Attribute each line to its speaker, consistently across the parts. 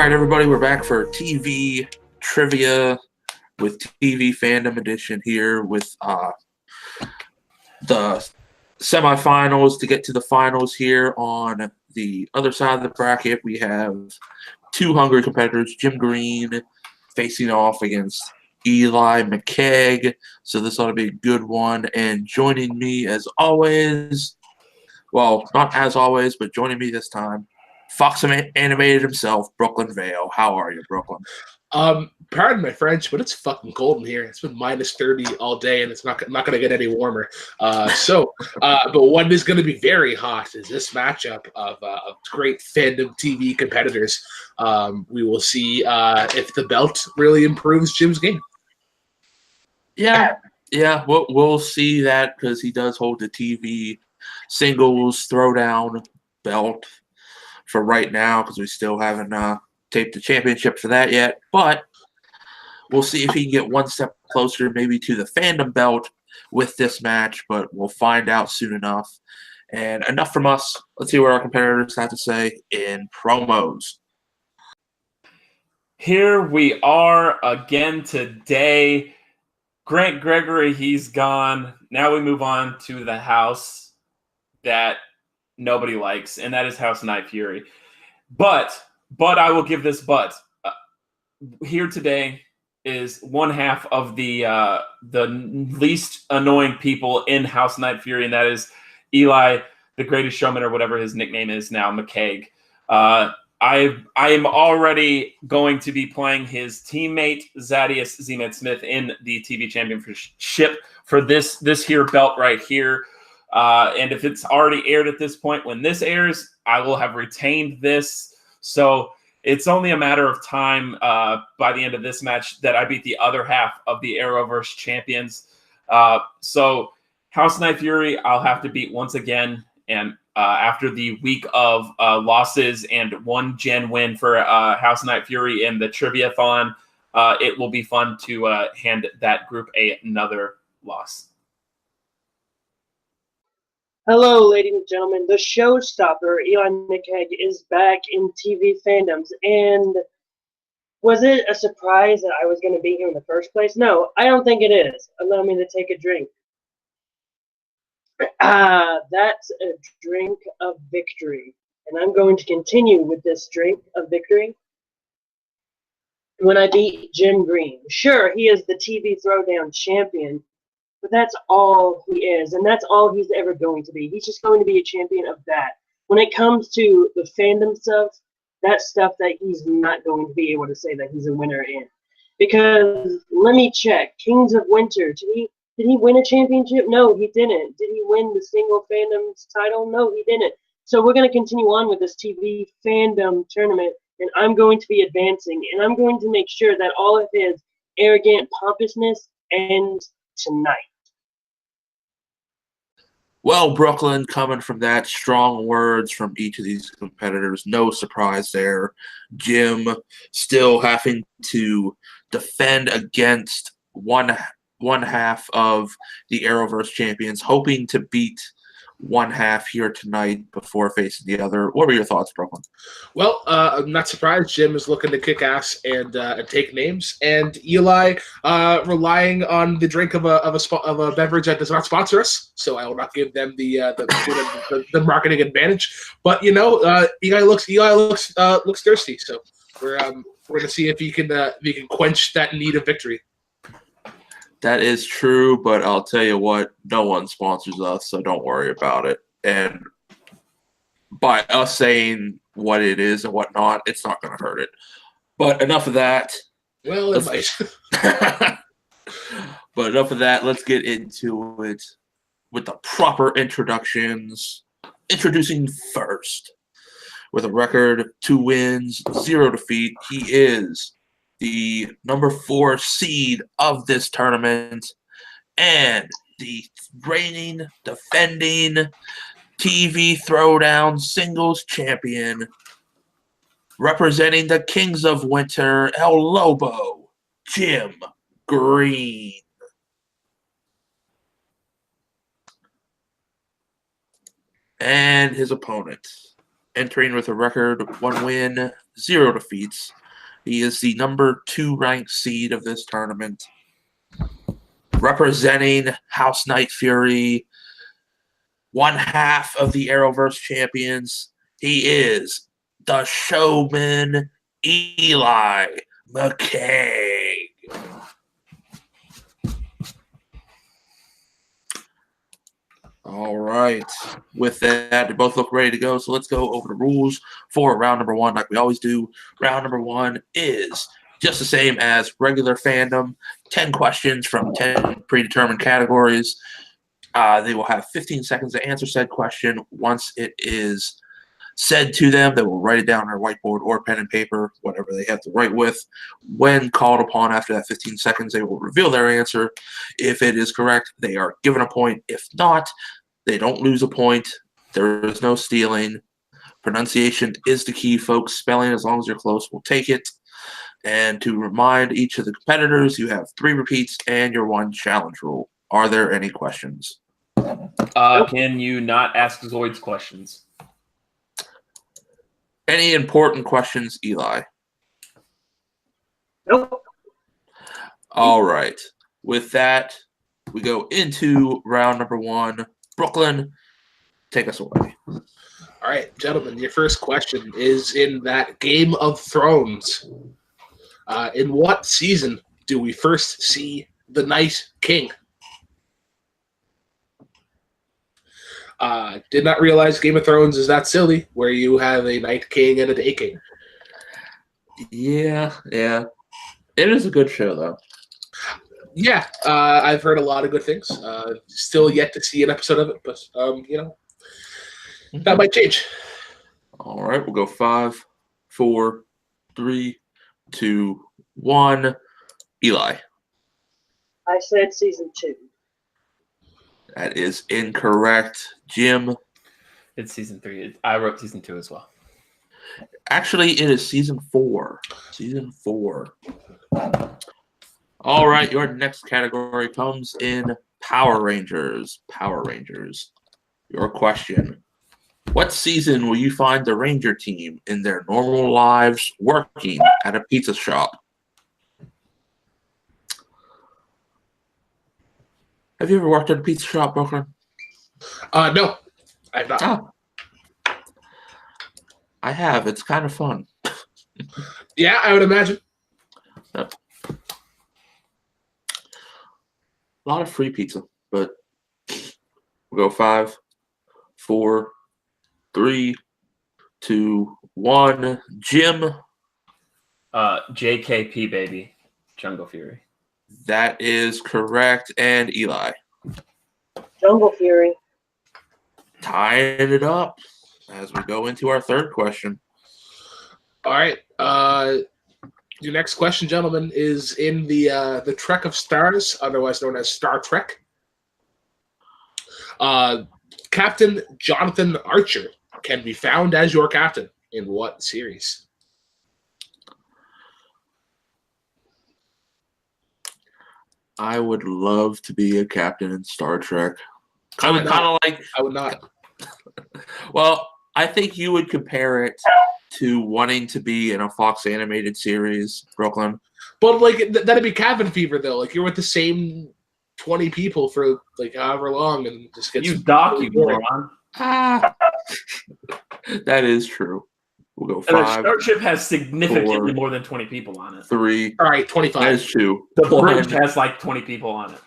Speaker 1: right, everybody, we're back for TV trivia with TV Fandom Edition here with the semifinals to get to the finals here. On the other side of the bracket, we have two hungry competitors, Jim Green facing off against Eli McCaig. So this ought to be a good one. And joining me as always, well, not as always, but joining me this time, Fox Animated himself, Brooklyn Vale. How are you, Brooklyn?
Speaker 2: Pardon my French, but it's fucking cold in here. It's been minus 30 all day, and it's not going to get any warmer. But what is going to be very hot is this matchup of great Fandom TV competitors. We will see if the belt really improves Jim's game.
Speaker 1: Yeah, we'll see that because he does hold the TV singles throwdown belt for right now because we still haven't taped the championship for that yet. But we'll see if he can get one step closer maybe to the Fandom belt with this match, but we'll find out soon enough. And enough from us. Let's see what our competitors have to say in promos.
Speaker 3: Here we are again today. Grant Gregory, he's gone. Now we move on to the house that nobody likes, and that is House Night Fury. But I will give this but. Here today is one half of the least annoying people in House Night Fury, and that is Eli, the Greatest Showman, or whatever his nickname is now, McCaig. I am already going to be playing his teammate, Zadius Z-Man Smith, in the TV Championship for this here belt right here. And if it's already aired at this point, when this airs, I will have retained this. So it's only a matter of time by the end of this match that I beat the other half of the Arrowverse champions. So House Night Fury, I'll have to beat once again. And after the week of losses and one gen win for House Night Fury in the Trivia-thon, it will be fun to hand that group another loss.
Speaker 4: Hello, ladies and gentlemen. The showstopper, Eli McCaig, is back in TV fandoms. And was it a surprise that I was going to be here in the first place? No, I don't think it is. Allow me to take a drink. That's a drink of victory. And I'm going to continue with this drink of victory when I beat Jim Green. Sure, he is the TV Throwdown champion, but that's all he is, and that's all he's ever going to be. He's just going to be a champion of that. When it comes to the fandom stuff, that's stuff that he's not going to be able to say that he's a winner in. Because, let me check, Kings of Winter, did he win a championship? No, he didn't. Did he win the single fandom's title? No, he didn't. So we're going to continue on with this TV fandom tournament, and I'm going to be advancing, and I'm going to make sure that all of his arrogant pompousness ends tonight.
Speaker 1: Well, Brooklyn, coming from that, strong words from each of these competitors. No surprise there. Jim still having to defend against one half of the Arrowverse champions, hoping to beat one half here tonight before facing the other. What were your thoughts, Brooklyn?
Speaker 2: Well, I'm not surprised. Jim is looking to kick ass and take names, and Eli relying on the drink of a beverage that does not sponsor us. So I will not give them the marketing advantage. But Eli looks thirsty. So we're gonna see if he can quench that need of victory.
Speaker 1: That is true, but I'll tell you what, no one sponsors us, so don't worry about it. And by us saying what it is and whatnot, it's not going to hurt it. But enough of that.
Speaker 2: Well, it might.
Speaker 1: But enough of that. Let's get into it with the proper introductions. Introducing first, with a record 2 wins, 0 defeat, he is the number 4 seed of this tournament and the reigning, defending TV Throwdown singles champion, representing the Kings of Winter, El Lobo, Jim Green. And his opponent, entering with a record 1 win, 0 defeats. He is the number 2 ranked seed of this tournament. Representing House Knight Fury, one half of the Arrowverse champions, he is the showman, Eli McCaig. All right. With that, they both look ready to go. So let's go over the rules for round number 1 like we always do. Round number 1 is just the same as regular fandom. 10 questions from 10 predetermined categories. They will have 15 seconds to answer said question. Once it is said to them, they will write it down on their whiteboard or pen and paper, whatever they have to write with. When called upon after that 15 seconds, they will reveal their answer. If it is correct, they are given a point. If not, they don't lose a point. There is no stealing. Pronunciation is the key, folks. Spelling, as long as you're close, will take it. And to remind each of the competitors, you have 3 repeats and your 1 challenge rule. Are there any questions?
Speaker 3: Can you not ask Zoids questions?
Speaker 1: Any important questions, Eli?
Speaker 4: Nope.
Speaker 1: All right. With that, we go into round number 1. Brooklyn, take us away.
Speaker 2: All right, gentlemen, your first question is in that Game of Thrones. In what season do we first see the Night King? Did not realize Game of Thrones is that silly, where you have a Night King and a Day King.
Speaker 1: Yeah. It is a good show, though.
Speaker 2: Yeah, I've heard a lot of good things. Still yet to see an episode of it, but, that might change.
Speaker 1: All right, we'll go 5, 4, 3, 2, 1. Eli.
Speaker 4: I said season 2.
Speaker 1: That is incorrect. Jim.
Speaker 3: It's season 3. I wrote season 2 as well.
Speaker 1: Actually, it is season 4. Season 4. All right, your next category comes in Power Rangers. Power Rangers. Your question. What season will you find the Ranger team in their normal lives working at a pizza shop? Have you ever worked at a pizza shop, Brooklyn?
Speaker 2: No, I've not.
Speaker 1: Oh. I have. It's kind of fun.
Speaker 2: Yeah, I would imagine.
Speaker 1: A lot of free pizza, but we'll go 5, 4, 3, 2, 1. Jim.
Speaker 3: JKP, baby. Jungle Fury.
Speaker 1: That is correct. And Eli.
Speaker 4: Jungle Fury.
Speaker 1: Tying it up as we go into our third question.
Speaker 2: All right. Your next question, gentlemen, is in the Trek of Stars, otherwise known as Star Trek. Captain Jonathan Archer can be found as your captain in what series?
Speaker 1: I would love to be a captain in Star Trek. I would kind of like.
Speaker 2: I would not.
Speaker 1: Well, I think you would compare it to wanting to be in a Fox animated series, Brooklyn.
Speaker 2: But like that'd be cabin fever, though. Like you're with the same 20 people for like however long, and just gets
Speaker 3: you doc, you moron.
Speaker 1: That is true. We'll go
Speaker 3: And the
Speaker 1: 5.
Speaker 3: starship has significantly
Speaker 1: 4,
Speaker 3: more than 20 people on it.
Speaker 1: 3.
Speaker 2: All right, 25.
Speaker 1: That is true.
Speaker 3: The bridge has like 20 people on it.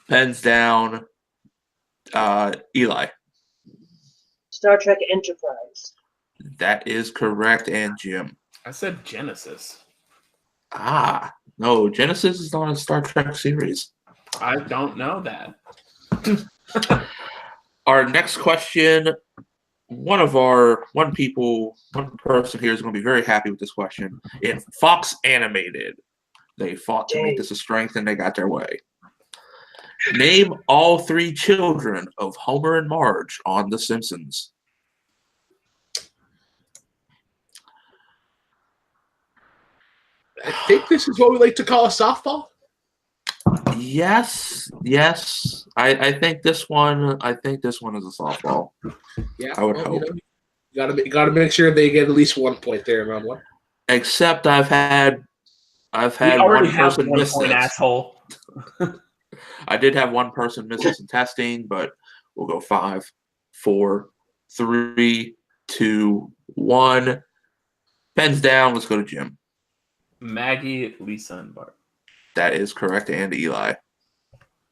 Speaker 1: Pens down. Eli.
Speaker 4: Star Trek Enterprise.
Speaker 1: That is correct. And Jim.
Speaker 3: I said Genesis.
Speaker 1: No, Genesis is not a Star Trek series.
Speaker 3: I don't know that.
Speaker 1: Our next question, one person here is going to be very happy with this question. In Fox Animated, they fought to make this a strength and they got their way. Name all 3 children of Homer and Marge on The Simpsons.
Speaker 2: I think this is what we like to call a softball.
Speaker 1: Yes. I think this one. I think this one is a softball.
Speaker 2: Yeah,
Speaker 1: I would hope.
Speaker 2: You gotta make sure they get at least 1 point there in round 1.
Speaker 1: Except I've had
Speaker 3: We
Speaker 1: one
Speaker 3: already have
Speaker 1: person
Speaker 3: 1
Speaker 1: miss
Speaker 3: point,
Speaker 1: this.
Speaker 3: asshole.
Speaker 1: I did have one person miss this in testing, but we'll go 5, 4, 3, 2, 1. Pens down. Let's go to Jim.
Speaker 3: Maggie, Lisa, and Bart.
Speaker 1: That is correct, and Eli.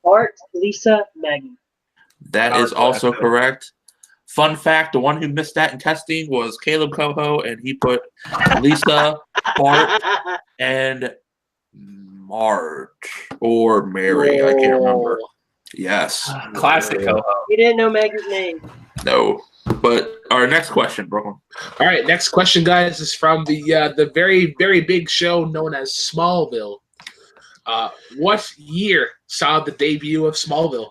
Speaker 4: Bart, Lisa, Maggie.
Speaker 1: That is also correct. Fun fact, the one who missed that in testing was Caleb Coho, and he put Lisa, Bart, and Marge or Mary. I can't remember. Yes.
Speaker 3: Classic Coho.
Speaker 4: You didn't know Maggie's name.
Speaker 1: No. But our next question, Brooklyn.
Speaker 2: All right, next question, guys, is from the very, very big show known as Smallville. What year saw the debut of Smallville?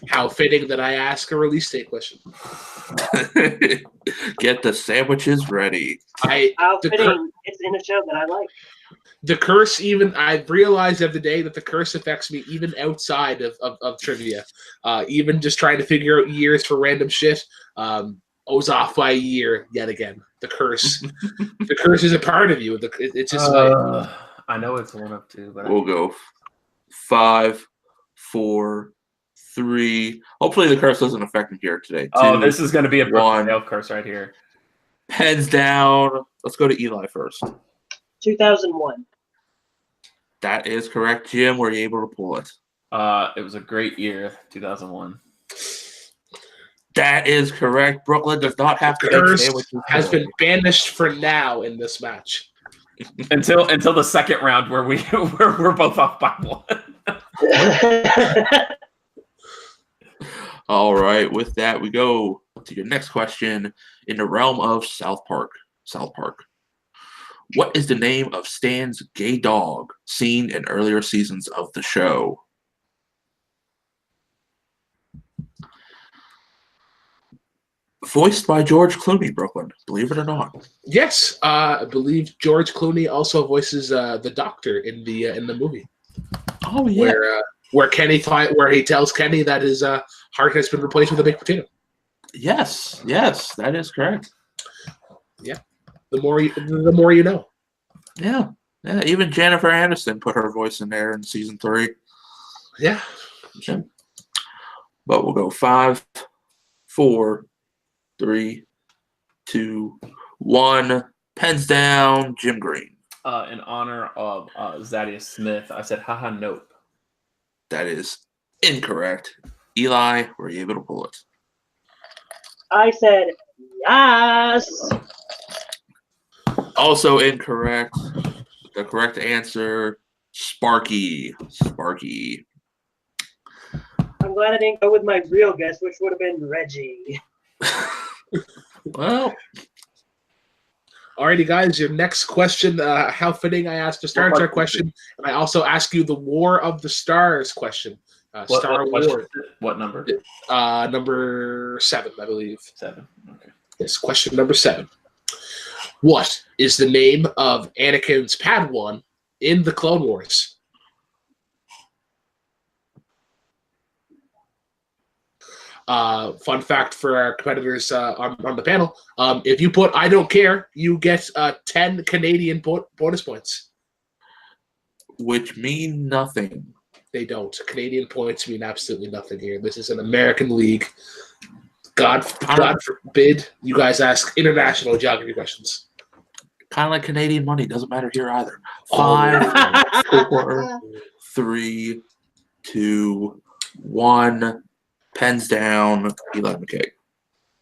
Speaker 2: How fitting that I ask a release date question.
Speaker 1: Get the sandwiches ready.
Speaker 4: How fitting it's in a show that I like.
Speaker 2: The curse, even I realized the other day that the curse affects me even outside of trivia. Even just trying to figure out years for random shit. I was off by a year yet again. The curse. The curse is a part of you. It's just
Speaker 3: I know it's 1 of 2, but
Speaker 1: We'll go 5, 4, 3. Hopefully the curse doesn't affect me here today. 2,
Speaker 3: this is going to be a
Speaker 1: 1.
Speaker 3: perfect curse right here.
Speaker 1: Pens down. Let's go to Eli first.
Speaker 4: 2001.
Speaker 1: That is correct, Jim. Were you able to pull it?
Speaker 3: It was a great year, 2001.
Speaker 1: That is correct. Brooklyn does not have to make
Speaker 2: curse
Speaker 1: sandwiches
Speaker 2: has
Speaker 1: today.
Speaker 2: been banished for now in this match.
Speaker 3: until the second round where we're both off by 1.
Speaker 1: All right. With that, we go to your next question in the realm of South Park. South Park. What is the name of Stan's gay dog seen in earlier seasons of the show? Voiced by George Clooney, Brooklyn. Believe it or not.
Speaker 2: Yes, I believe George Clooney also voices the Doctor in the movie.
Speaker 1: Oh yeah.
Speaker 2: Where he tells Kenny that his heart has been replaced with a baked potato.
Speaker 1: Yes, that is correct.
Speaker 2: Yeah. The more you know.
Speaker 1: Yeah. Even Jennifer Aniston put her voice in there in season 3.
Speaker 2: Yeah.
Speaker 1: Okay. But we'll go 5, 4, 3, 2, 1. Pens down. Jim Green.
Speaker 3: In honor of Zadie Smith, I said, haha, nope.
Speaker 1: That is incorrect. Eli, were you able to pull it?
Speaker 4: I said yes.
Speaker 1: Also incorrect. The correct answer, Sparky. Sparky.
Speaker 4: I'm glad I didn't go with my real guess, which would have been Reggie.
Speaker 1: Well,
Speaker 2: alrighty, guys. Your next question. How fitting I asked a Star Trek question, and I also ask you the War of the Stars question. Star Wars.
Speaker 3: What number?
Speaker 2: Number 7, I believe.
Speaker 3: 7. Okay.
Speaker 2: Yes, question number 7. What is the name of Anakin's Padawan in the Clone Wars? Fun fact for our competitors on the panel. If you put I don't care, you get 10 Canadian bonus points.
Speaker 1: which mean nothing.
Speaker 2: They don't. Canadian points mean absolutely nothing here. This is an American league. God forbid you guys ask international geography questions.
Speaker 1: Kind of like Canadian money. Doesn't matter here either. 5, 4, 3, 2, 1. Pens down. Eli McCaig.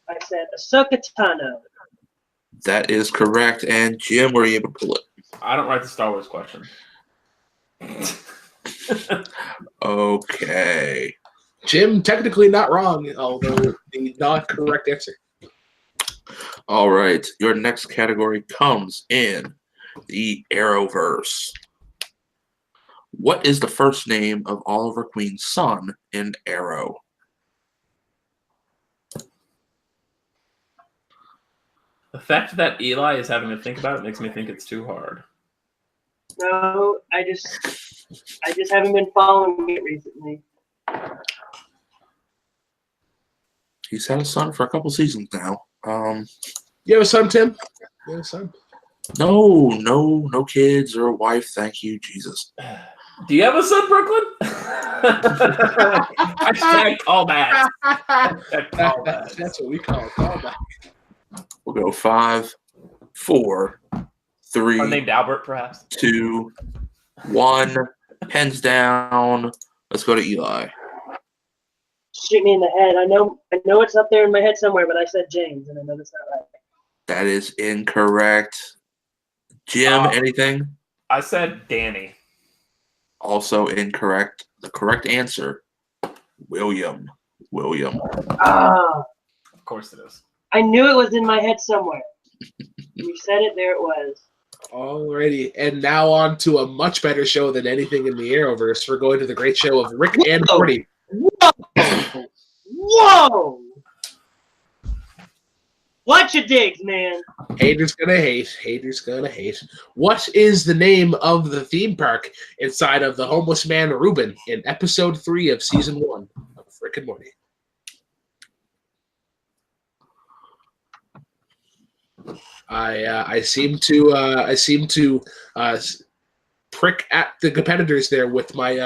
Speaker 4: I said Ahsoka Tano.
Speaker 1: That is correct. And Jim, were you able to pull it?
Speaker 3: I don't write the Star Wars question.
Speaker 1: Okay.
Speaker 2: Jim, technically not wrong, although the not correct answer.
Speaker 1: All right. Your next category comes in the Arrowverse. What is the first name of Oliver Queen's son in Arrow?
Speaker 3: The fact that Eli is having to think about it makes me think it's too hard.
Speaker 4: No, I just haven't been following it recently.
Speaker 1: He's had a son for a couple seasons now.
Speaker 2: You have a son, Tim? You have a son?
Speaker 1: No kids or a wife. Thank you, Jesus.
Speaker 3: Do you have a son, Brooklyn? Hashtag callback. Hashtag callback.
Speaker 2: That's what we call it. Callback.
Speaker 1: We'll go 5, 4, 3,
Speaker 3: Or named Albert, perhaps.
Speaker 1: 2, 1. Pens down. Let's go to Eli.
Speaker 4: Shoot me in the head. I know it's up there in my head somewhere, but I said James, and I know that's not right.
Speaker 1: That is incorrect. Jim, anything?
Speaker 3: I said Danny.
Speaker 1: Also incorrect. The correct answer, William.
Speaker 4: Ah,
Speaker 3: Of course it is.
Speaker 4: I knew it was in my head somewhere. You said it, there it was.
Speaker 2: Alrighty, and now on to a much better show than anything in the Arrowverse. We're going to the great show of Rick and Morty.
Speaker 4: Whoa! Watch your digs, man.
Speaker 2: Haters gonna hate. Haters gonna hate. What is the name of the theme park inside of the homeless man Reuben in episode 3 of season 1 of Rick and Morty? I seem to prick at the competitors there with my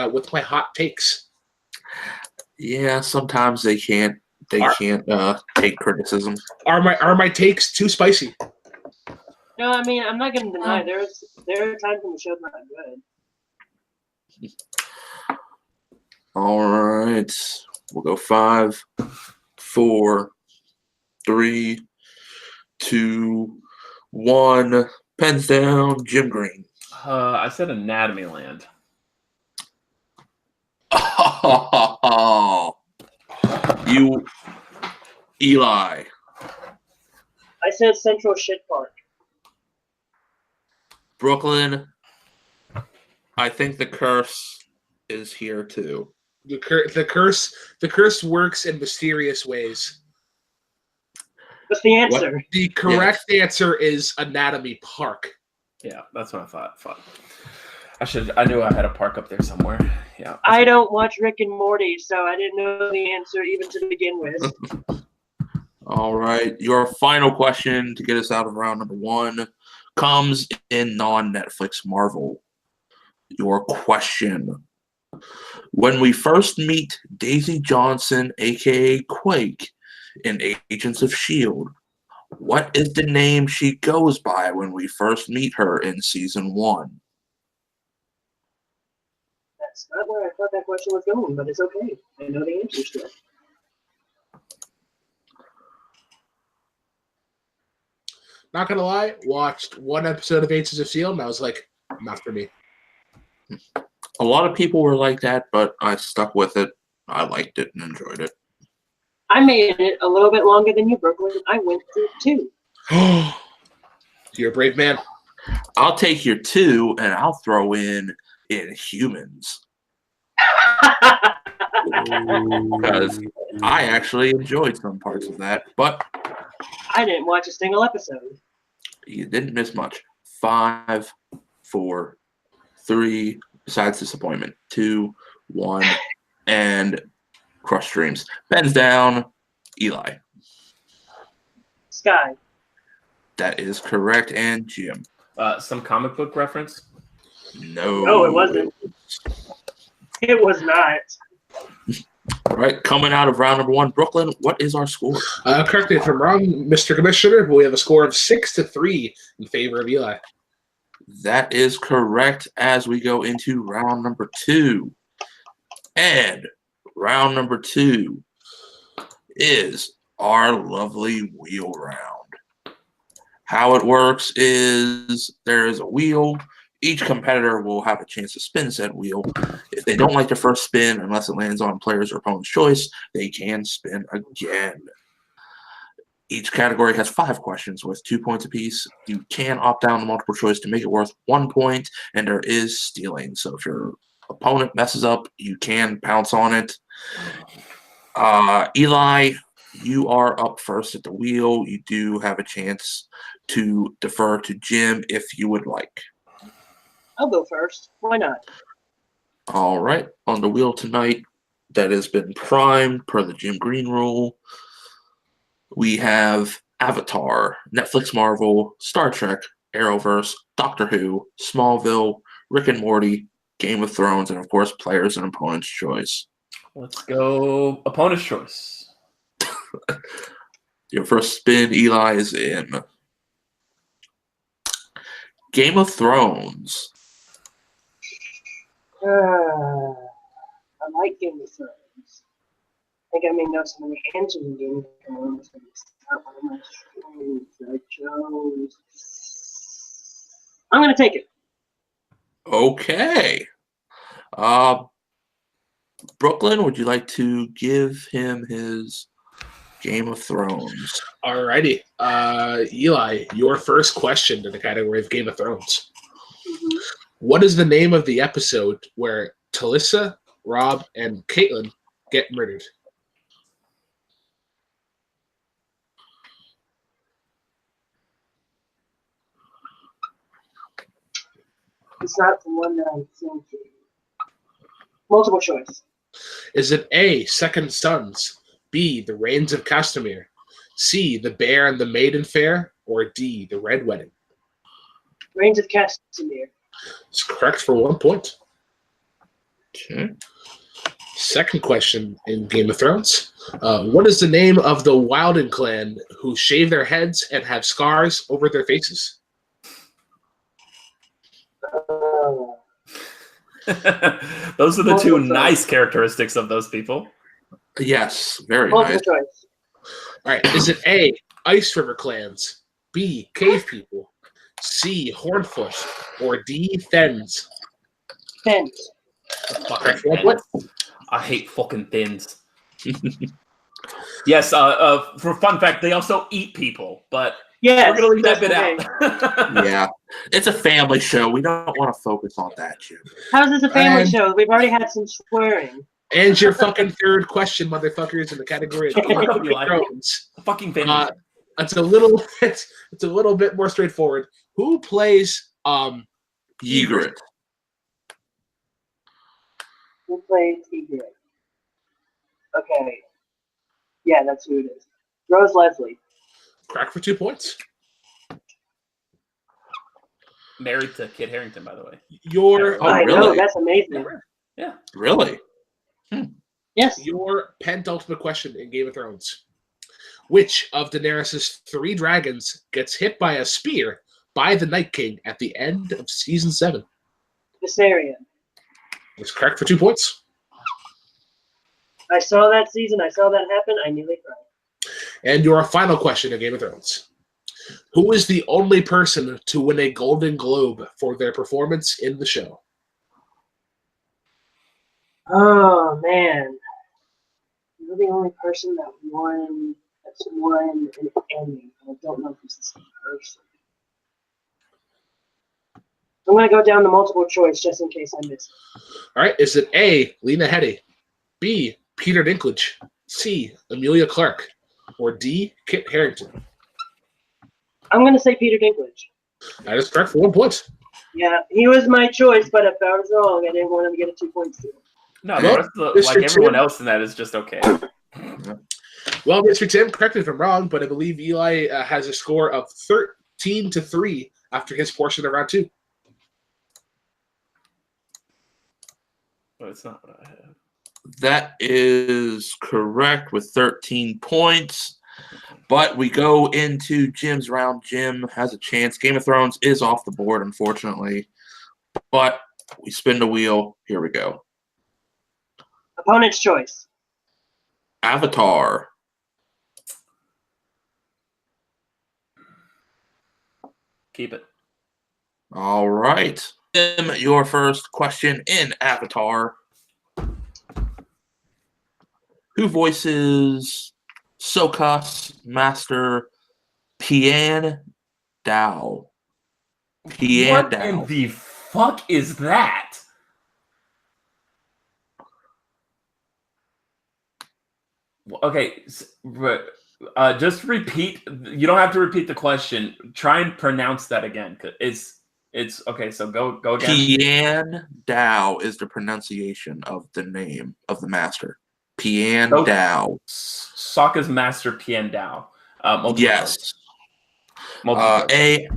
Speaker 2: hot takes.
Speaker 1: Yeah, sometimes they can't take criticism.
Speaker 2: Are my takes too spicy?
Speaker 4: No, I mean, I'm not going to deny there are times when the show's not good.
Speaker 1: All right. We'll go 5, 4, 3, 2, 1. Pens down. Jim Green.
Speaker 3: I said Anatomy Land.
Speaker 1: Oh, you, Eli.
Speaker 4: I said Central Shit Park.
Speaker 1: Brooklyn. I think the curse is here too.
Speaker 2: The curse works in mysterious ways.
Speaker 4: What's the answer?
Speaker 1: What?
Speaker 2: The correct answer is Anatomy Park.
Speaker 3: Yeah, that's what I thought. Fuck. I knew I had a park up there somewhere. Yeah.
Speaker 4: I don't watch Rick and Morty, so I didn't know the answer even to begin with.
Speaker 1: All right. Your final question to get us out of round number 1 comes in non-Netflix Marvel. Your question. When we first meet Daisy Johnson, a.k.a. Quake, in Agents of S.H.I.E.L.D., what is the name she goes by when we first meet her in Season 1?
Speaker 4: That's not where I thought that question was going, but it's okay. I know the answer still.
Speaker 2: Not gonna lie, watched one episode of Agents of S.H.I.E.L.D. and I was like, not for me.
Speaker 1: A lot of people were like that, but I stuck with it. I liked it and enjoyed it.
Speaker 4: I made it a little bit longer than you, Brooklyn. I went through 2.
Speaker 2: You're a brave man.
Speaker 1: I'll take your 2 and I'll throw in Inhumans. Because I actually enjoyed some parts of that, but
Speaker 4: I didn't watch a single episode.
Speaker 1: you didn't miss much. 5, 4, 3, besides disappointment. 2, 1, and crushed dreams. Ben's down. Eli.
Speaker 4: Sky.
Speaker 1: That is correct. And Jim.
Speaker 3: Some comic book reference?
Speaker 1: No.
Speaker 4: No, it wasn't. It was not.
Speaker 1: All right, coming out of round number 1, Brooklyn, what is our score?
Speaker 2: Correct me if I'm wrong, Mr. Commissioner, but we have a score of 6-3 in favor of Eli.
Speaker 1: That is correct as we go into round number 2. And round number 2 is our lovely wheel round. How it works is there is a wheel. Each competitor will have a chance to spin said wheel. If they don't like the first spin, unless it lands on player's or opponent's choice, they can spin again. Each category has 5 questions worth 2 points apiece. You can opt down to multiple choice to make it worth 1 point, and there is stealing. So if your opponent messes up, you can pounce on it. Eli, you are up first at the wheel. You do have a chance to defer to Jim if you would like.
Speaker 4: I'll go first. Why not?
Speaker 1: All right. On the wheel tonight, that has been primed per the Jim Green rule. We have Avatar, Netflix Marvel, Star Trek, Arrowverse, Doctor Who, Smallville, Rick and Morty, Game of Thrones, and of course, Players and Opponent's Choice.
Speaker 3: Let's go opponent's choice.
Speaker 1: Your first spin, Eli, is in. Game of Thrones.
Speaker 4: I like Game of Thrones. I think I may know some of the answers in Game of Thrones, but it's not one of my strengths. I chose. I'm going to take it.
Speaker 1: Okay. Brooklyn, would you like to give him his Game of Thrones?
Speaker 2: Alrighty. Eli, your first question in the category of Game of Thrones.
Speaker 4: Mhm.
Speaker 2: What is the name of the episode where Talissa, Rob, and Caitlin get murdered?
Speaker 4: It's not the one that I'm thinking. Multiple choice.
Speaker 2: Is it A, Second Sons, B, The Reigns of Castamere, C, The Bear and the Maiden Fair, or D, The Red Wedding?
Speaker 4: Reigns of Castamere.
Speaker 2: It's correct for 1 point.
Speaker 1: Okay.
Speaker 2: Second question in Game of Thrones. What is the name of the Wilden clan who shave their heads and have scars over their faces?
Speaker 3: Those are the two
Speaker 4: Multiple choice.
Speaker 3: nice characteristics of those people.
Speaker 1: Yes, very
Speaker 4: Multiple
Speaker 1: nice.
Speaker 4: choice.
Speaker 2: All right. Is it A, Ice River clans, B, Cave people, C, Hornfoot, or D, Thens?
Speaker 4: Fence.
Speaker 3: Fucking
Speaker 2: What?
Speaker 3: thins. I hate fucking thins. Yes, for fun fact, they also eat people, but
Speaker 4: Yes.
Speaker 3: we're gonna leave that bit
Speaker 4: that's
Speaker 3: out.
Speaker 1: Yeah. It's a family show. We don't want to focus on that, Jim.
Speaker 4: How's this a family
Speaker 2: And-
Speaker 4: show? We've already had some swearing.
Speaker 2: And your fucking third question, motherfuckers, in the category of Game of
Speaker 3: Eli.
Speaker 2: Thrones.
Speaker 3: Fucking family.
Speaker 2: It's a little bit more straightforward. Who plays
Speaker 1: Ygritte.
Speaker 4: Who plays Egret? Okay. Yeah, that's who it is. Rose Leslie.
Speaker 2: crack for 2 points?
Speaker 3: Married to Kit Harington, by the way.
Speaker 2: Your
Speaker 1: Oh,
Speaker 4: I know,
Speaker 1: really?
Speaker 4: that's amazing.
Speaker 1: Really?
Speaker 4: Yes.
Speaker 2: your penultimate question in Game of Thrones. Which of Daenerys' 3 dragons gets hit by a spear by the Night King at the end of season 7?
Speaker 4: Viserion.
Speaker 2: That's correct for 2 points.
Speaker 4: I saw that season. I saw that happen. I nearly cried.
Speaker 2: And your final question in Game of Thrones. Who is the only person to win a Golden Globe for their performance in the show?
Speaker 4: Oh man, you're the only person that's won an Emmy. I don't know if it's the same person. I'm gonna go down the multiple choice just in case I miss it.
Speaker 2: All right, is it A, Lena Headey, B, Peter Dinklage, C, Amelia Clark, or D, Kit Harington?
Speaker 4: I'm gonna say Peter Dinklage.
Speaker 2: That is correct for 1 point.
Speaker 4: Yeah, he was my choice, but if I was wrong, I didn't want him to get a 2 points too.
Speaker 3: No,
Speaker 2: Well,
Speaker 3: the rest of the,
Speaker 2: Mr.
Speaker 3: like everyone
Speaker 2: Tim-
Speaker 3: else in that is just okay.
Speaker 2: Well, Mr. Tim, correct me if I'm wrong, but I believe Eli has a score of 13-3 after his portion of round 2.
Speaker 3: But it's not what I have.
Speaker 1: That is correct with 13 points. But we go into Jim's round. Jim has a chance. Game of Thrones is off the board, unfortunately. But we spin the wheel. Here we go.
Speaker 4: Opponent's choice.
Speaker 1: Avatar.
Speaker 3: Keep it.
Speaker 1: All right. Jim, your first question in Avatar. Who voices Sokka's master Pian Dao? Pian
Speaker 3: What in
Speaker 1: Dao.
Speaker 3: the fuck is that? Okay, just repeat. You don't have to repeat the question. Try and pronounce that again. 'Cause it's okay. So go again.
Speaker 1: Pian Dao is the pronunciation of the name of the master. Pian
Speaker 3: Oh.
Speaker 1: Dao.
Speaker 3: Sokka's master Pian Dao. Multiple
Speaker 1: Yes.
Speaker 3: choice. Multiple choice.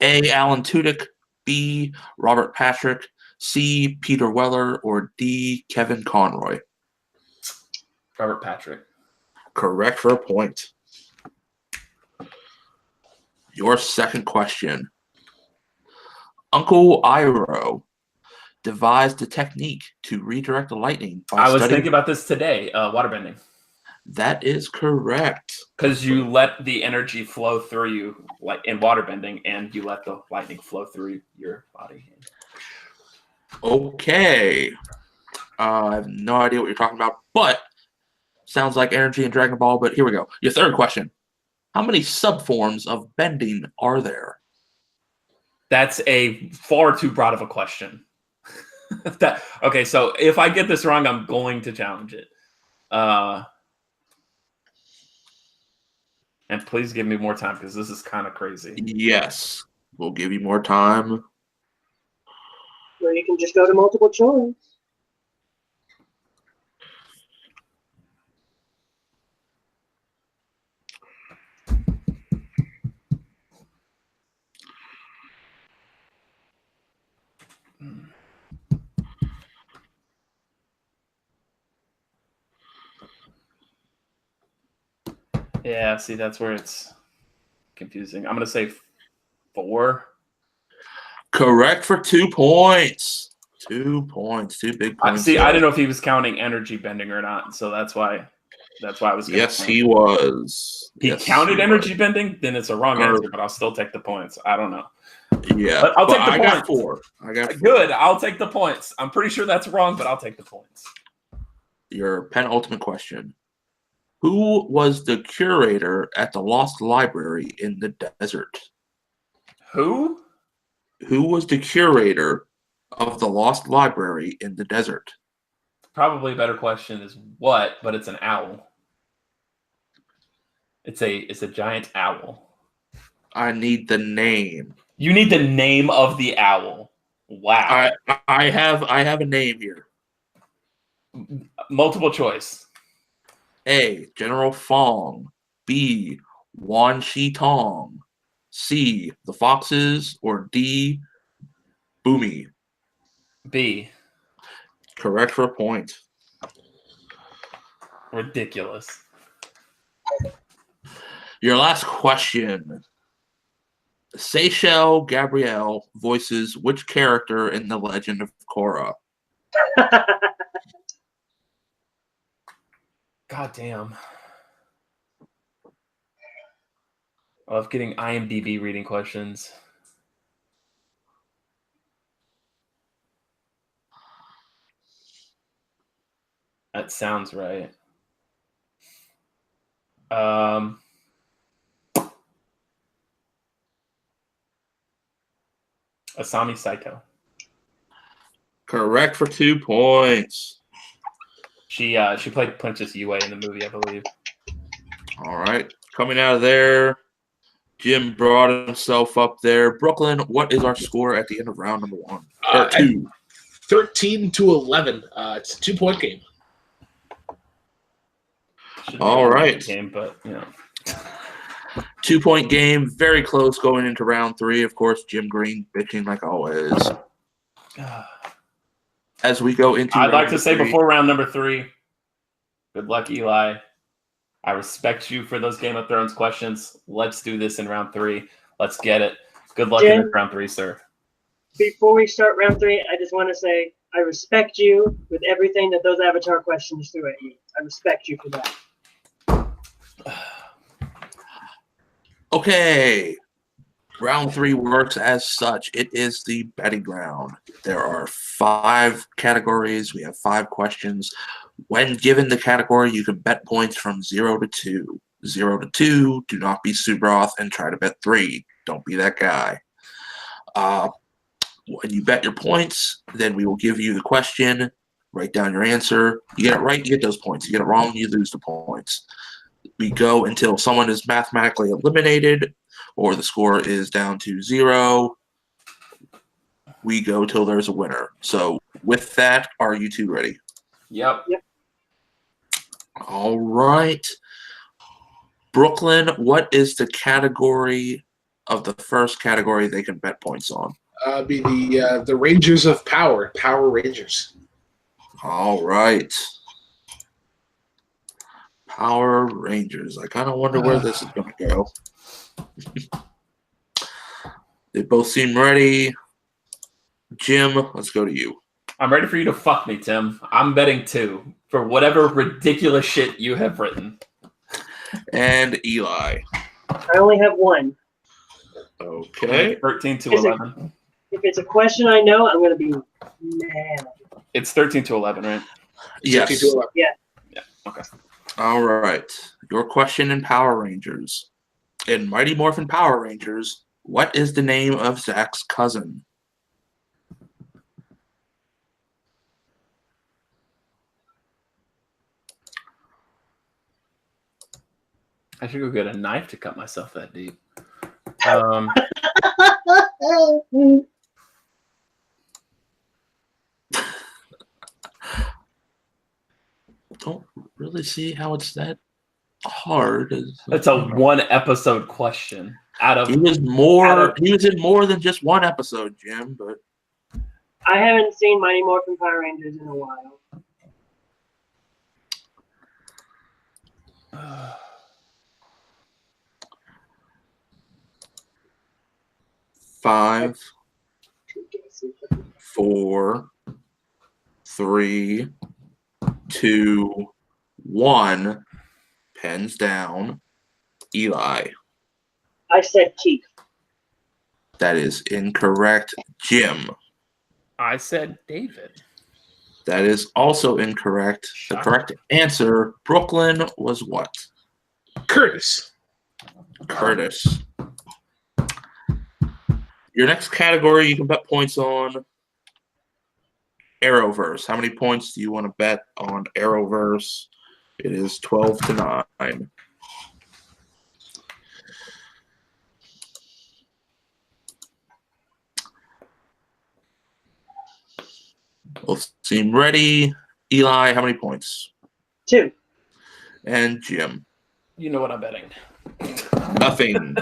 Speaker 1: A. Alan Tudyk. B. Robert Patrick. C. Peter Weller. Or D. Kevin Conroy.
Speaker 3: Robert Patrick.
Speaker 1: Correct for a point. Your second question. Uncle Iroh devised a technique to redirect the lightning by
Speaker 3: I was
Speaker 1: studying.
Speaker 3: thinking about this today. Waterbending.
Speaker 1: That is correct.
Speaker 3: Because you let the energy flow through you, like in waterbending, and you let the lightning flow through your body.
Speaker 1: Okay. I have no idea what you're talking about, but sounds like energy in Dragon Ball. But here we go. Your third question. How many subforms of bending are there?
Speaker 3: That's a far too broad of a question. Okay, so if I get this wrong, I'm going to challenge it. And please give me more time because this is kind of crazy.
Speaker 1: Yes. We'll give you more time.
Speaker 4: Or you can just go to multiple choice.
Speaker 3: Yeah, see, that's where it's confusing. I'm going to say 4.
Speaker 1: Correct for 2 points. 2 points. 2 big points.
Speaker 3: See,
Speaker 1: there.
Speaker 3: I didn't know if he was counting energy bending or not, so that's why I was.
Speaker 1: Yes, he was.
Speaker 3: He
Speaker 1: Yes,
Speaker 3: counted
Speaker 1: he
Speaker 3: energy
Speaker 1: was.
Speaker 3: bending. Then it's a wrong answer, but I'll still take the points. I don't know.
Speaker 1: Yeah,
Speaker 3: but I'll take the
Speaker 1: I
Speaker 3: points.
Speaker 1: got 4. I got 4.
Speaker 3: Good. I'll take the points. I'm pretty sure that's wrong, but I'll take the points.
Speaker 1: Your penultimate question. Who was the curator at the Lost Library in the desert?
Speaker 3: Who?
Speaker 1: Who was the curator of the Lost Library in the desert?
Speaker 3: Probably a better question is what, but it's an owl. It's a giant owl.
Speaker 1: I need the name.
Speaker 3: You need the name of the owl. Wow.
Speaker 1: I have a name here.
Speaker 3: Multiple choice.
Speaker 1: A. General Fong. B. Wan Shi Tong. C. The Foxes. Or D. Boomy.
Speaker 3: B.
Speaker 1: Correct for a point.
Speaker 3: Ridiculous.
Speaker 1: Your last question. Seychelle Gabrielle voices which character in The Legend of Korra?
Speaker 3: God damn. I love getting IMDb reading questions. That sounds right. Asami Saito.
Speaker 1: Correct for 2 points.
Speaker 3: She played Princess Yue in the movie, I believe.
Speaker 1: All right. Coming out of there, Jim brought himself up there. Brooklyn, what is our score at the end of round number 1? Or 2?
Speaker 2: 13-11. It's a 2-point game.
Speaker 1: All right.
Speaker 3: Game, but you know.
Speaker 1: 2-point game, very close going into round 3. Of course, Jim Green bitching like always. As we go into
Speaker 3: I'd like to
Speaker 1: round
Speaker 3: say
Speaker 1: 3,
Speaker 3: before round number 3, good luck, Eli. I respect you for those Game of Thrones questions. Let's do this in round 3. Let's get it. Good luck
Speaker 4: Jim,
Speaker 3: in round 3, sir.
Speaker 4: Before we start round 3, I just want to say I respect you with everything that those Avatar questions threw at you. I respect you for that.
Speaker 1: Okay. Round 3 works as such. It is the betting round. There are 5 categories. We have 5 questions. When given the category, you can bet points from 0 to 2. 0 to 2, do not be Subroth and try to bet 3. Don't be that guy. When you bet your points, then we will give you the question. Write down your answer. You get it right, you get those points. You get it wrong, you lose the points. We go until someone is mathematically eliminated or the score is down to 0. We go till there's a winner. So with that, are you two ready?
Speaker 3: Yep.
Speaker 1: All right. Brooklyn, what is the category of the first category they can bet points on?
Speaker 2: Be the Rangers of Power. Power Rangers.
Speaker 1: All right. Power Rangers. I kind of wonder where this is going to go. They both seem ready. Jim, let's go to you.
Speaker 3: I'm ready for you to fuck me, Tim. I'm betting 2 for whatever ridiculous shit you have written.
Speaker 1: And Eli.
Speaker 4: I only have one.
Speaker 1: Okay.
Speaker 3: 13 to 11.
Speaker 4: If it's a question I know, I'm going to be mad.
Speaker 3: It's 13 to 11, right?
Speaker 1: Yes.
Speaker 4: Yeah.
Speaker 3: Yeah. Okay.
Speaker 1: All right. Your question in Power Rangers. In Mighty Morphin Power Rangers, what is the name of Zach's cousin?
Speaker 3: I should go get a knife to cut myself that deep.
Speaker 1: Don't really see how it's that hard.
Speaker 3: It's a 1 episode question.
Speaker 1: He was in more than just 1 episode, Jim, but
Speaker 4: I haven't seen Mighty Morphin Power Rangers in a while.
Speaker 1: Five, 4, 3, 2, 1. Pens down. Eli.
Speaker 4: I said Keith.
Speaker 1: That is incorrect. Jim.
Speaker 3: I said David.
Speaker 1: That is also incorrect. The correct answer, Brooklyn, was what?
Speaker 2: Curtis.
Speaker 1: Curtis. Your next category you can bet points on Arrowverse. How many points do you want to bet on Arrowverse? It is 12 to 9. Both seem ready. Eli, how many points?
Speaker 4: 2.
Speaker 1: And Jim.
Speaker 3: You know what I'm betting.
Speaker 1: Nothing.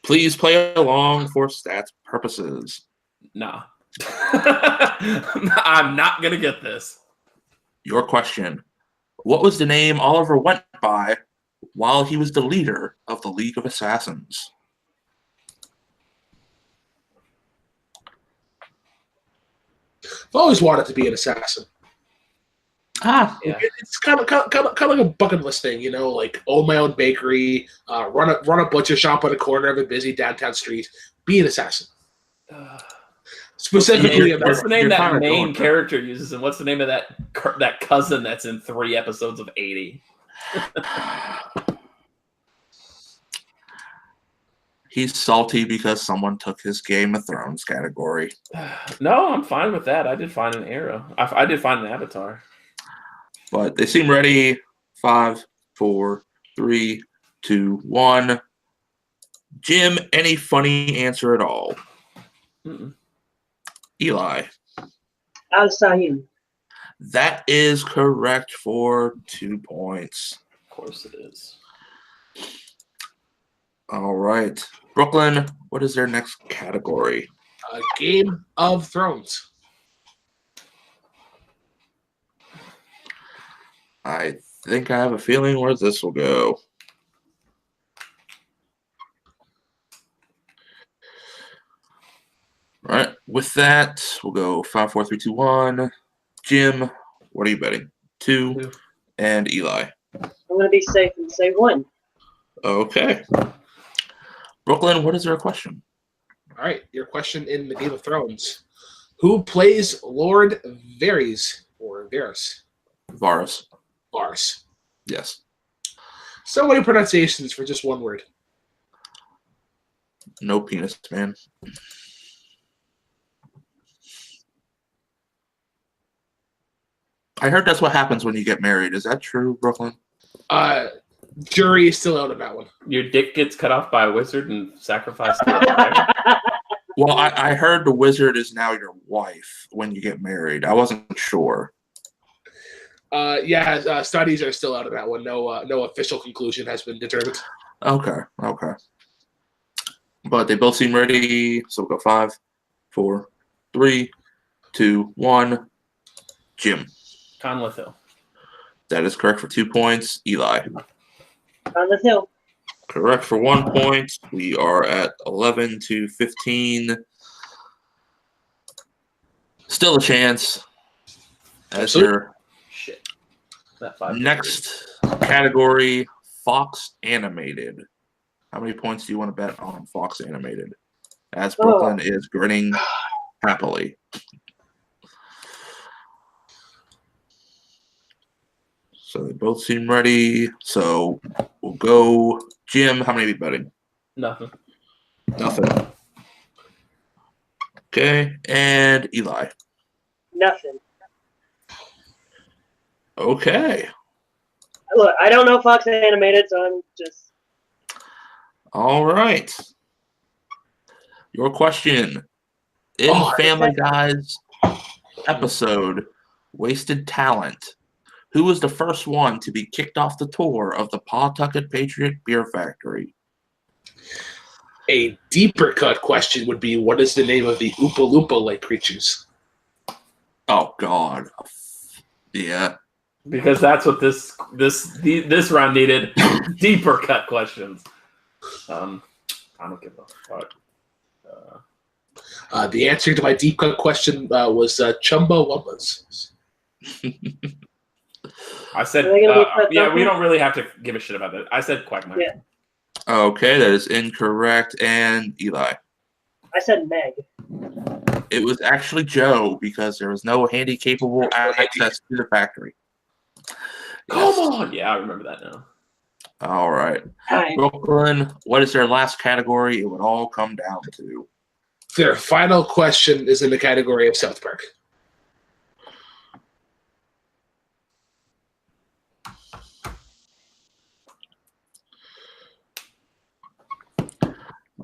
Speaker 1: Please play along for stats purposes.
Speaker 3: Nah. I'm not going to get this.
Speaker 1: Your question. What was the name Oliver went by while he was the leader of the League of Assassins?
Speaker 2: I've always wanted to be an assassin.
Speaker 1: Ah,
Speaker 3: Yeah.
Speaker 2: It's kind of like a bucket list thing, you know, like own my own bakery, run a butcher shop on a corner of a busy downtown street, be an assassin. Specifically,
Speaker 3: What's the name
Speaker 1: You're
Speaker 3: that
Speaker 1: kinda
Speaker 3: main
Speaker 1: going
Speaker 3: character uses, and what's the name of that cousin that's in 3 episodes of 80?
Speaker 1: he's salty because someone took his Game of Thrones category.
Speaker 3: No, I'm fine with that. I did find an arrow. I did find an avatar.
Speaker 1: But they seem ready. 5, 4, 3, 2, 1. Jim, any funny answer at all?
Speaker 3: Mm-mm.
Speaker 1: Eli.
Speaker 4: Al-Sahim.
Speaker 1: That is correct for 2 points.
Speaker 3: Of course it is.
Speaker 1: All right. Brooklyn, what is their next category?
Speaker 2: Game of Thrones.
Speaker 1: I think I have a feeling where this will go. All right. With that, we'll go 5, 4, 3, 2, 1. Jim, what are you betting? 2.
Speaker 3: 2.
Speaker 1: And Eli.
Speaker 4: I'm going to be safe and say 1.
Speaker 1: Okay. Brooklyn, what is your question?
Speaker 2: All right, your question in the Game of Thrones. Who plays Lord Varys or Varys?
Speaker 1: Varus.
Speaker 2: Varys.
Speaker 1: Yes.
Speaker 2: So many pronunciations for just one word.
Speaker 1: No penis, man. I heard that's what happens when you get married. Is that true, Brooklyn?
Speaker 2: Jury is still out on that one.
Speaker 3: Your dick gets cut off by a wizard and sacrificed to a dragon?
Speaker 1: Well, I heard the wizard is now your wife when you get married. I wasn't sure.
Speaker 2: Studies are still out of that one. No official conclusion has been determined.
Speaker 1: Okay. But they both seem ready. So we'll go 5, 4, 3, 2, 1. Jim.
Speaker 3: Conleth Hill.
Speaker 1: That is correct for 2 points. Eli.
Speaker 4: Conleth Hill.
Speaker 1: Correct for 1 point. We are at 11-15. Still a chance. As your
Speaker 3: Shit. That 5.
Speaker 1: next category, Fox Animated. How many points do you want to bet on Fox Animated? As Brooklyn is grinning happily. So they both seem ready. So we'll go. Jim, how many are you betting?
Speaker 3: Nothing.
Speaker 1: Okay. And Eli.
Speaker 4: Nothing.
Speaker 1: Okay.
Speaker 4: Look, I don't know Fox Animated, so I'm just.
Speaker 1: All right. Your question. In Family Guy's episode, Wasted Talent, who was the first one to be kicked off the tour of the Pawtucket Patriot Beer Factory?
Speaker 2: A deeper cut question would be, what is the name of the Oompa Loompa-like creatures?
Speaker 1: Oh, God. Yeah.
Speaker 3: Because that's what this round needed. Deeper cut questions. I don't give a fuck.
Speaker 2: The answer to my deep cut question was Chumbawambas.
Speaker 3: I said, we don't really have to give a shit about that. I said Quagmire.
Speaker 4: Yeah.
Speaker 1: Okay, that is incorrect. And Eli.
Speaker 4: I said Meg.
Speaker 1: It was actually Joe because there was no handy-capable access to the factory.
Speaker 3: Come on! Yeah, I remember that now.
Speaker 1: All right.
Speaker 4: Hi.
Speaker 1: Brooklyn, what is their last category? It would all come down to.
Speaker 2: Their final question is in the category of South Park.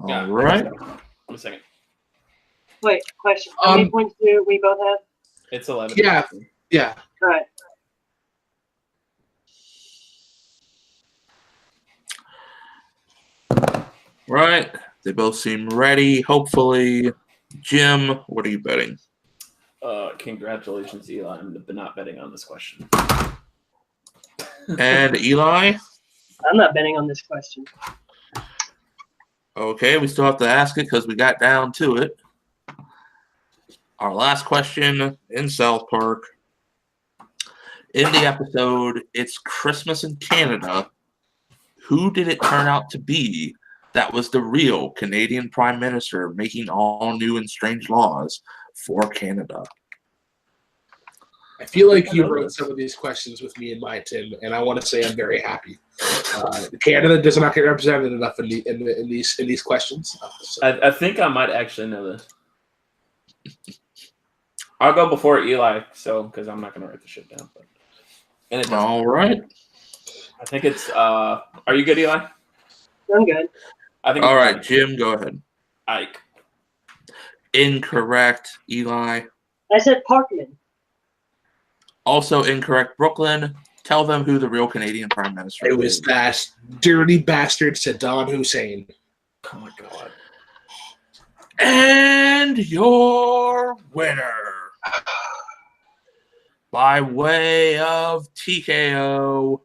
Speaker 1: All right.
Speaker 3: One second.
Speaker 4: Wait, question. How many points do we both have?
Speaker 3: It's 11.
Speaker 2: Yeah.
Speaker 4: All right.
Speaker 1: Right. They both seem ready, hopefully. Jim, what are you betting?
Speaker 3: Congratulations, Eli. I'm not betting on this question.
Speaker 1: And Eli?
Speaker 4: I'm not betting on this question.
Speaker 1: Okay, we still have to ask it because we got down to it. Our last question in South Park. In the episode, It's Christmas in Canada. Who did it turn out to be that was the real Canadian Prime Minister making all new and strange laws for Canada?
Speaker 2: I feel like you wrote some of these questions with me in mind, Tim, and I want to say I'm very happy. Canada does not get represented enough in these questions.
Speaker 3: I think I might actually know this. I'll go before Eli, because I'm not going to write the shit down.
Speaker 1: All right.
Speaker 3: I think it's. Are you good, Eli?
Speaker 4: I'm good.
Speaker 1: All right, Jim, go ahead.
Speaker 3: Ike.
Speaker 1: Incorrect, Eli.
Speaker 4: I said Parkman.
Speaker 1: Also incorrect, Brooklyn. Tell them who the real Canadian Prime Minister is.
Speaker 2: It was that dirty bastard Saddam Hussein.
Speaker 3: Oh my god.
Speaker 1: And your winner, by way of TKO,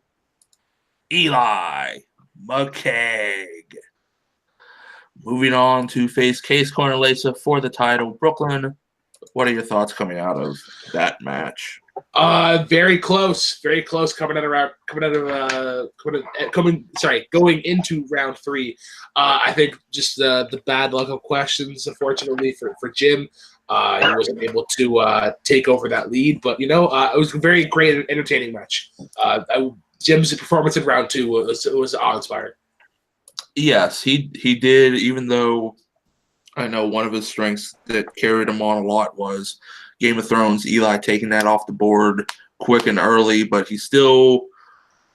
Speaker 1: Eli McCaig. Moving on to face Kees Cornelisa for the title. Brooklyn, what are your thoughts coming out of that match?
Speaker 2: Very close going into round 3. I think just the bad luck of questions, unfortunately for Jim. He wasn't able to take over that lead, but it was a very great and entertaining match. Jim's performance in round 2 was awe-inspiring.
Speaker 1: Yes, he did, even though I know one of his strengths that carried him on a lot was Game of Thrones. Eli taking that off the board quick and early, but he still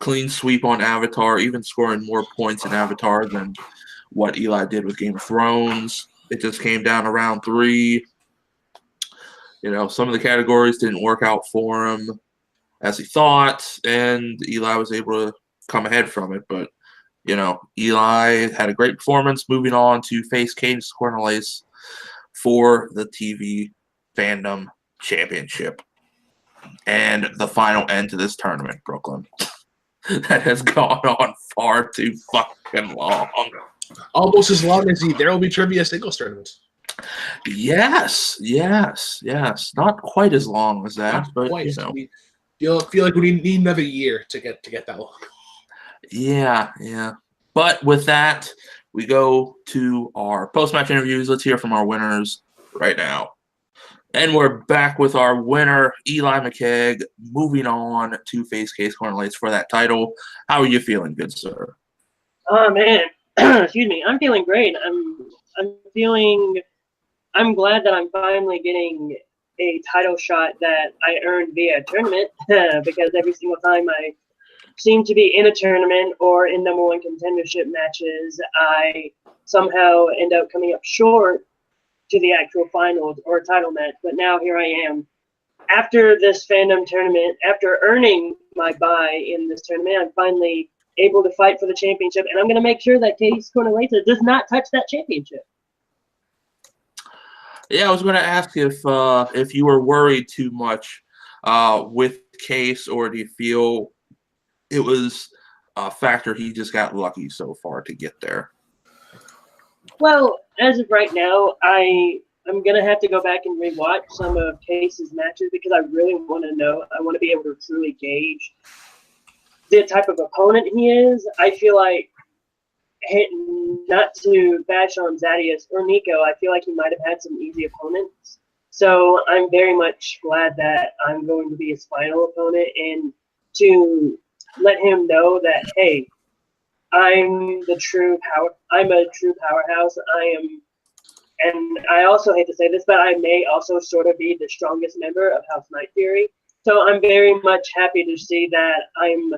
Speaker 1: clean sweep on Avatar, even scoring more points in Avatar than what Eli did with Game of Thrones. It just came down to round 3. Some of the categories didn't work out for him. as he thought, and Eli was able to come ahead from it. But, Eli had a great performance, moving on to face Kees Cornelius for the TV Fandom Championship. And the final end to this tournament, Brooklyn. That has gone on far too fucking long.
Speaker 2: Almost as long as the There Will Be Trivia singles tournament.
Speaker 1: Yes. Not quite as long as that,
Speaker 2: Not
Speaker 1: but
Speaker 2: quite. We feel like we need another year to get that long.
Speaker 1: Yeah. But with that, we go to our post-match interviews. Let's hear from our winners right now. And we're back with our winner, Eli McCaig, moving on to face Kees Cornelius for that title. How are you feeling, good sir?
Speaker 4: Oh man, excuse me. I'm feeling great. I'm glad that I'm finally getting a title shot that I earned via a tournament because every single time I seem to be in a tournament or in number one contendership matches, I somehow end up coming up short to the actual finals or title match. But now here I am. After this Fandom tournament, after earning my bye in this tournament, I'm finally able to fight for the championship, and I'm going to make sure that Kees Cornelius does not touch that championship.
Speaker 1: Yeah, I was going to ask if you were worried too much with Kees, or do you feel it was a factor he just got lucky so far to get there?
Speaker 4: Well, as of right now, I'm going to have to go back and rewatch some of Kees's matches because I really want to know. I want to be able to truly gauge the type of opponent he is. I feel like, not to bash on Zadius or Nico, I feel like he might have had some easy opponents. So I'm very much glad that I'm going to be his final opponent and to let him know that, hey, I'm a true powerhouse. And I also hate to say this, but I may also sort of be the strongest member of House Night Fury. So I'm very much happy to see that I'm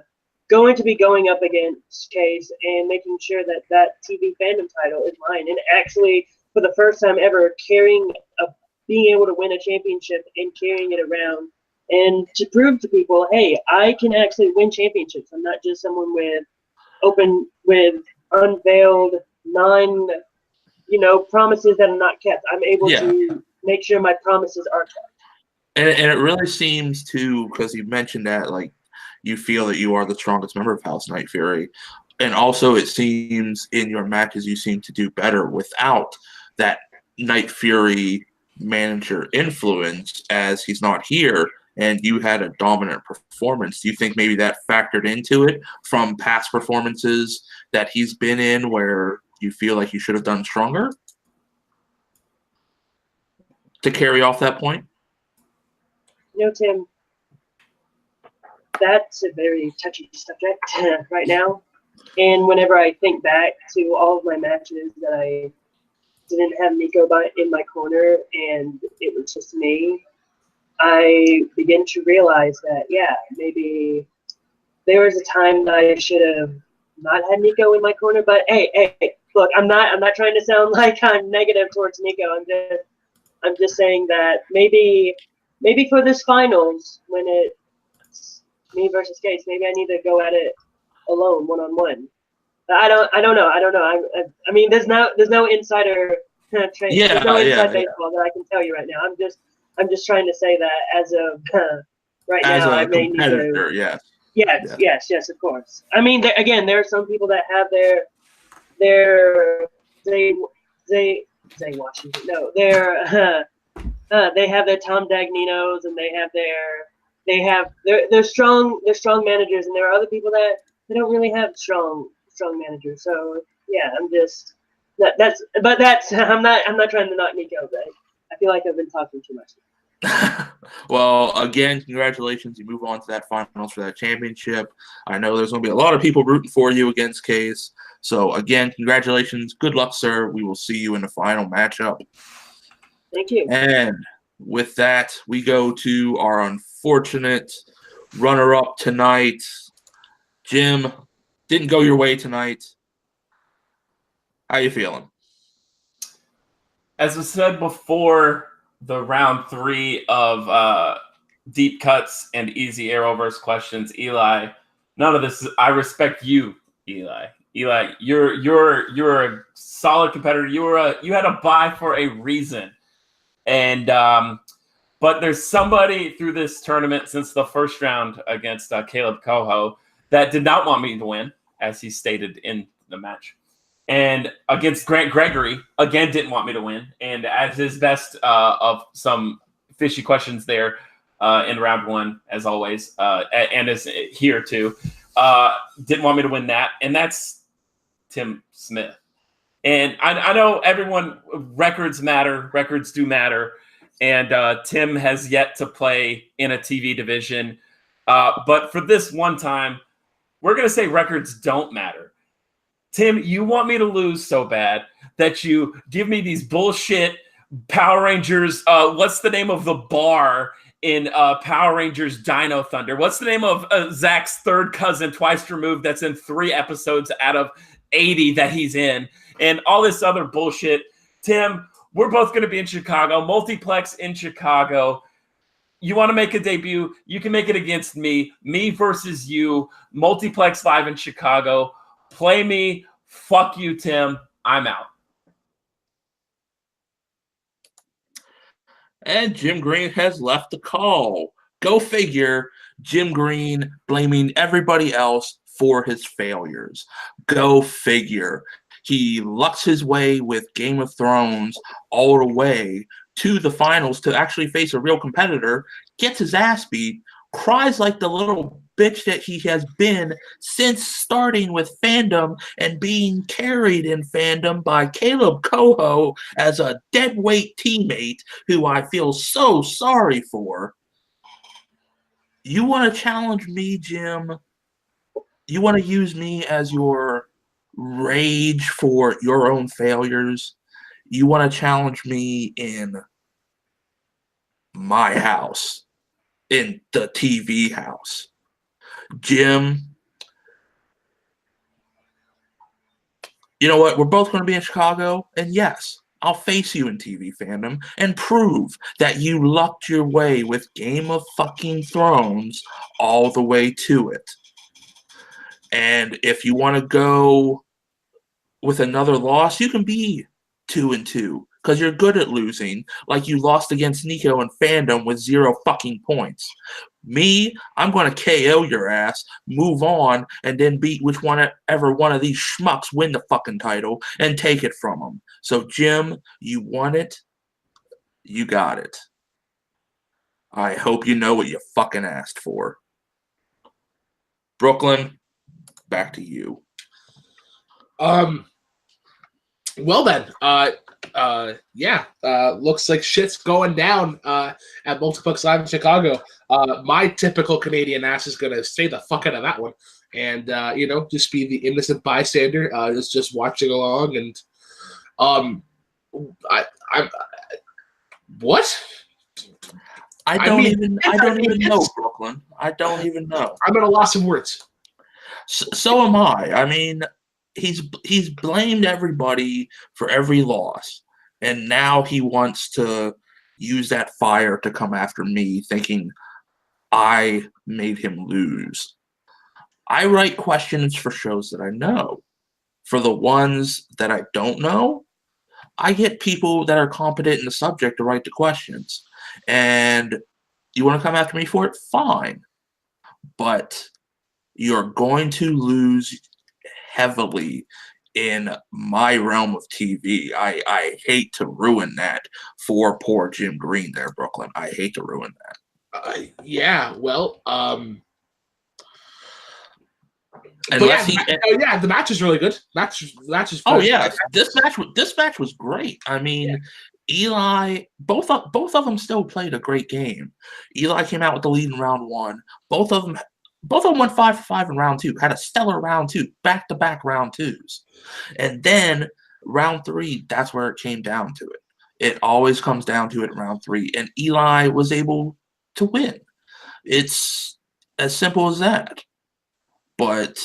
Speaker 4: going to be going up against Kees and making sure that that TV Fandom title is mine. And actually, for the first time ever, being able to win a championship and carrying it around and to prove to people, hey, I can actually win championships. I'm not just someone with unveiled promises that are not kept. I'm able to make sure my promises are kept.
Speaker 1: And it really seems to, because you mentioned that, like, you feel that you are the strongest member of House Night Fury. And also it seems in your matches you seem to do better without that Night Fury manager influence, as he's not here and you had a dominant performance. Do you think maybe that factored into it from past performances that he's been in where you feel like you should have done stronger to carry off that point?
Speaker 4: Tim, that's a very touchy subject right now. And whenever I think back to all of my matches that I didn't have Nico in my corner and it was just me, I begin to realize that, maybe there was a time that I should have not had Nico in my corner. But hey, look, I'm not trying to sound like I'm negative towards Nico. I'm just saying that maybe for this finals, when it's me versus Kees, maybe I need to go at it alone, one-on-one. I don't know. I mean, there's no insider trade. There's no inside baseball that I can tell you right now. I'm just trying to say that as of right now, I may need to. Yes, of course. I mean, there are some people that have Washington. No, they have their Tom Dagninos and they're strong managers, and there are other people that they don't really have strong managers. So yeah, I'm not trying to knock Nico, but I feel like I've been talking too much.
Speaker 1: Well, again, congratulations. You move on to that finals for that championship. I know there's going to be a lot of people rooting for you against Kees. So, again, congratulations. Good luck, sir. We will see you in the final matchup.
Speaker 4: Thank you.
Speaker 1: And with that, we go to our unfortunate runner-up tonight. Jim, didn't go your way tonight. How you feeling?
Speaker 3: As I said before, the round 3 of deep cuts and easy Arrowverse questions. Eli, none of this. I respect you, Eli. Eli, you're a solid competitor. You had a bye for a reason, and but there's somebody through this tournament since the first round against Caleb Coho that did not want me to win, as he stated in the match. And against Grant Gregory, again, didn't want me to win. And as his best of some fishy questions there in round one, as always, and is here too, didn't want me to win that. And that's Tim Smith. And I know everyone, records matter. Records do matter. And Tim has yet to play in a TV division. But for this one time, we're going to say records don't matter. Tim, you want me to lose so bad that you give me these bullshit Power Rangers. What's the name of the bar in Power Rangers Dino Thunder? What's the name of Zach's third cousin, twice removed, that's in 3 episodes out of 80 that he's in? And all this other bullshit. Tim, we're both going to be in Chicago. Multiplex in Chicago. You want to make a debut? You can make it against me. Me versus you. Multiplex live in Chicago. Play me. Fuck you, Tim. I'm out.
Speaker 1: And Jim Green has left the call. Go figure. Jim Green blaming everybody else for his failures. Go figure. He lucks his way with Game of Thrones all the way to the finals to actually face a real competitor, gets his ass beat, cries like the little bitch that he has been since starting with Fandom and being carried in Fandom by Caleb Coho as a deadweight teammate who I feel so sorry for. You want to challenge me, Jim? You want to use me as your rage for your own failures? You want to challenge me in my house, in the TV house? Jim, you know what? We're both going to be in Chicago, and yes, I'll face you in TV Fandom and prove that you lucked your way with Game of fucking Thrones all the way to it. And if you want to go with another loss, you can be 2-2 because you're good at losing, like you lost against Nico in Fandom with 0 fucking points. Me, I'm going to KO your ass, move on, and then beat whichever one of these schmucks win the fucking title and take it from them. So, Jim, you want it? You got it. I hope you know what you fucking asked for. Brooklyn, back to you.
Speaker 2: Well then, looks like shit's going down at Multiplex Live in Chicago. My typical Canadian ass is gonna stay the fuck out of that one, and just be the innocent bystander, just watching along. And what?
Speaker 1: I don't even know, Brooklyn. I don't even know.
Speaker 2: I'm at a loss of words.
Speaker 1: So am I. I mean, he's blamed everybody for every loss, and now he wants to use that fire to come after me, thinking I made him lose. I write questions for shows that I know. For the ones that I don't know, I get people that are competent in the subject to write the questions. And you want to come after me for it? Fine. But you're going to lose heavily in my realm of TV. I hate to ruin that for poor Jim Green there, Brooklyn. I hate to ruin that.
Speaker 2: The match is really good. Match is.
Speaker 1: Oh yeah, this match was great. I mean, Eli, both of them still played a great game. Eli came out with the lead in round 1. Both of them went 5 for 5 in round 2. Had a stellar round 2, back-to-back round 2s, and then round 3. That's where it came down to it. It always comes down to it in round 3, and Eli was able to win. It's as simple as that. But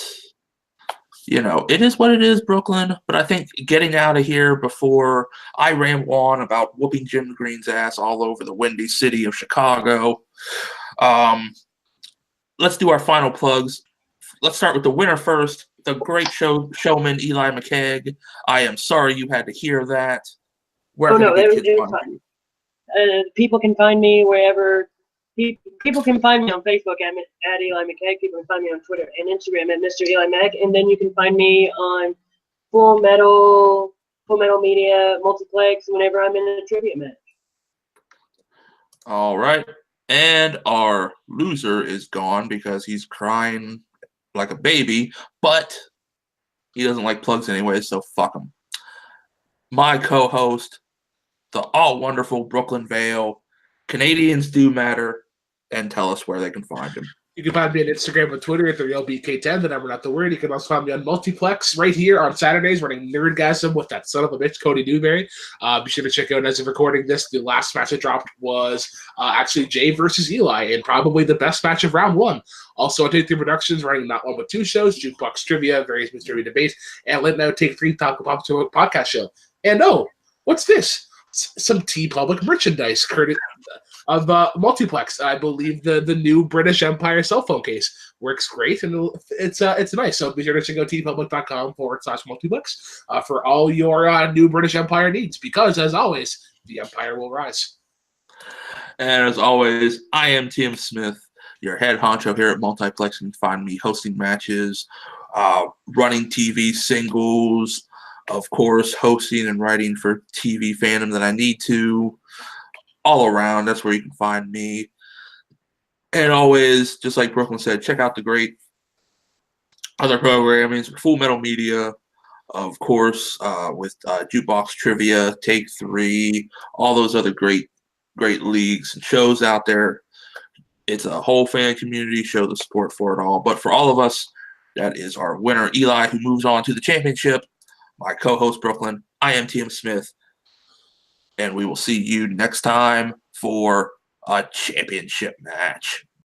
Speaker 1: it is what it is, Brooklyn. But I think getting out of here before I ramble on about whooping Jim Green's ass all over the windy city of Chicago, Let's do our final plugs. Let's start with the winner first. The great showman Eli McCaig. I am sorry you had to hear that. Where
Speaker 4: Oh
Speaker 1: can
Speaker 4: no,
Speaker 1: the good
Speaker 4: it
Speaker 1: kids
Speaker 4: was
Speaker 1: find
Speaker 4: fine.
Speaker 1: you?
Speaker 4: People can find me wherever. People can find me on Facebook at Eli McCaig. People can find me on Twitter and Instagram at Mr. Eli Mac. And then you can find me on Full Metal Media, Multiplex, whenever I'm in a trivia match.
Speaker 1: All right. And our loser is gone because he's crying like a baby, but he doesn't like plugs anyway, so fuck him. My co-host, the all-wonderful Brooklyn Vale. Canadians do matter, and tell us where they can find him.
Speaker 2: You can find me on Instagram and Twitter at TheRealBK10, the number not the word. You can also find me on Multiplex right here on Saturdays running Nerdgasm with that son of a bitch, Cody Newberry. Be sure to check out, as of recording this, the last match that dropped was actually Jay versus Eli, and probably the best match of round one. Also on Take 3 Productions running not one but two shows, Jukebox Trivia, Various Mystery Debates, and Let Now Take 3 Talk About podcast show. And oh, what's this? Some T-Public merchandise, courtesy of Multiplex. I believe the new British Empire cell phone case works great, and it's nice. So be sure to check out tpublic.com/multiplex for all your new British Empire needs, because as always, the Empire will rise.
Speaker 1: And as always, I am Tim Smith, your head honcho here at Multiplex. You can find me hosting matches, running TV singles, of course, hosting and writing for TV fandom that I need to. All around, that's where you can find me. And always, just like Brooklyn said, check out the great other programming, Full Metal Media, of course, with Jukebox Trivia, Take 3, all those other great leagues and shows out there. It's a whole fan community. Show the support for it all. But for all of us, that is our winner, Eli, who moves on to the championship. My co-host, Brooklyn. I am TM Smith. And we will see you next time for a championship match.